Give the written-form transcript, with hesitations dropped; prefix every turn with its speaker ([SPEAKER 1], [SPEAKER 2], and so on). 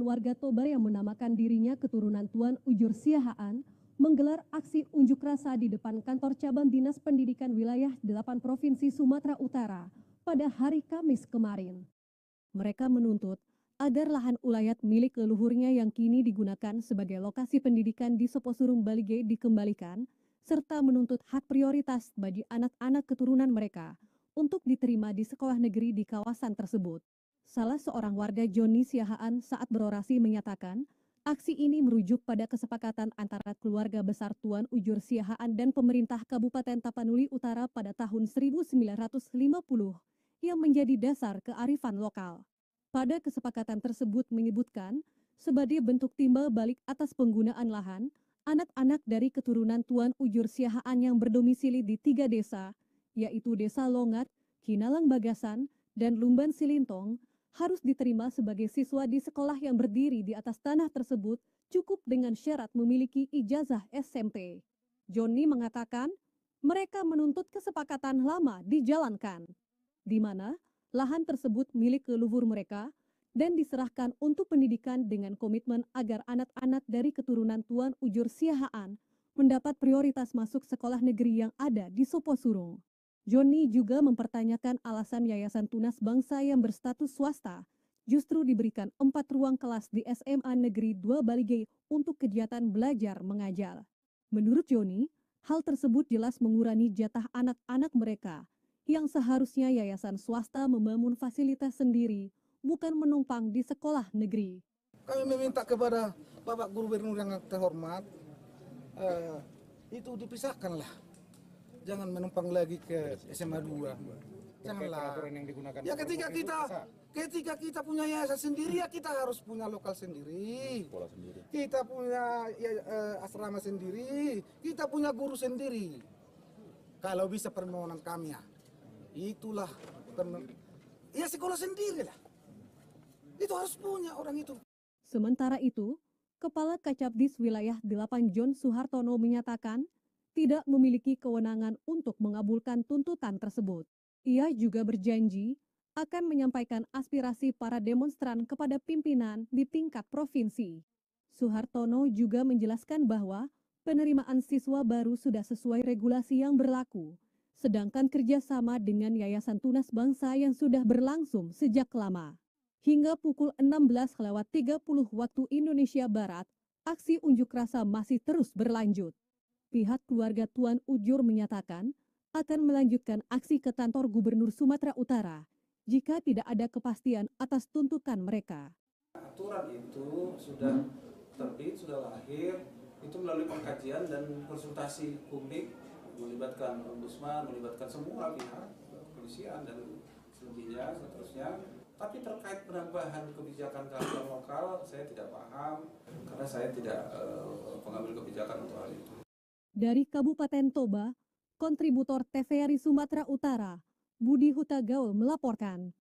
[SPEAKER 1] warga Toba yang menamakan dirinya keturunan Tuan Ujur Siahaan menggelar aksi unjuk rasa di depan kantor cabang Dinas Pendidikan Wilayah 8 Provinsi Sumatera Utara pada hari Kamis kemarin. Mereka menuntut agar lahan ulayat milik leluhurnya yang kini digunakan sebagai lokasi pendidikan di Seposurung Balige dikembalikan, serta menuntut hak prioritas bagi anak-anak keturunan mereka untuk diterima di sekolah negeri di kawasan tersebut. Salah seorang warga Joni Siahaan saat berorasi menyatakan, aksi ini merujuk pada kesepakatan antara keluarga besar Tuan Ujur Siahaan dan pemerintah Kabupaten Tapanuli Utara pada tahun 1950 yang menjadi dasar kearifan lokal. Pada kesepakatan tersebut menyebutkan, sebagai bentuk timbal balik atas penggunaan lahan, anak-anak dari keturunan Tuan Ujur Siahaan yang berdomisili di 3 desa, yaitu Desa Longat, Kinalang Bagasan, dan Lumban Silintong, harus diterima sebagai siswa di sekolah yang berdiri di atas tanah tersebut cukup dengan syarat memiliki ijazah SMP. Joni mengatakan, mereka menuntut kesepakatan lama dijalankan, di mana lahan tersebut milik leluhur mereka dan diserahkan untuk pendidikan dengan komitmen agar anak-anak dari keturunan Tuan Ujur Siahaan mendapat prioritas masuk sekolah negeri yang ada di Seposurung. Joni juga mempertanyakan alasan Yayasan Tunas Bangsa yang berstatus swasta justru diberikan 4 ruang kelas di SMA Negeri 2 Balige untuk kegiatan belajar mengajar. Menurut Joni, hal tersebut jelas mengurangi jatah anak-anak mereka yang seharusnya yayasan swasta membangun fasilitas sendiri, bukan menumpang di sekolah negeri.
[SPEAKER 2] Kami meminta kepada Bapak Gubernur yang terhormat, itu dipisahkanlah. Jangan menumpang lagi ke SMA 2. Janganlah.
[SPEAKER 3] Yang digunakan
[SPEAKER 2] ya ketika kita punya yayasan sendiri, ya kita harus punya lokal sendiri. Kita punya asrama sendiri, kita punya guru sendiri. Kalau bisa permohonan kami ya, itulah ya sekolah sendiri lah. Itu harus punya orang itu.
[SPEAKER 1] Sementara itu, Kepala Kacabdis Wilayah 8 John Suhartono menyatakan tidak memiliki kewenangan untuk mengabulkan tuntutan tersebut. Ia juga berjanji akan menyampaikan aspirasi para demonstran kepada pimpinan di tingkat provinsi. Suhartono juga menjelaskan bahwa penerimaan siswa baru sudah sesuai regulasi yang berlaku, sedangkan kerjasama dengan Yayasan Tunas Bangsa yang sudah berlangsung sejak lama. Hingga pukul 16.30 waktu Indonesia Barat, aksi unjuk rasa masih terus berlanjut. Pihak keluarga Tuan Ujur menyatakan akan melanjutkan aksi ke kantor Gubernur Sumatera Utara jika tidak ada kepastian atas tuntutan mereka.
[SPEAKER 4] Aturan itu sudah terbit, sudah lahir, itu melalui pengkajian dan konsultasi publik, melibatkan ombudsman, melibatkan semua pihak, kepolisian dan selebihnya, seterusnya. Tapi terkait penambahan kebijakan keharusan lokal, saya tidak paham karena saya tidak pengambil kebijakan untuk hal itu.
[SPEAKER 1] Dari Kabupaten Toba, kontributor TVRI Sumatera Utara, Budi Hutagaul melaporkan.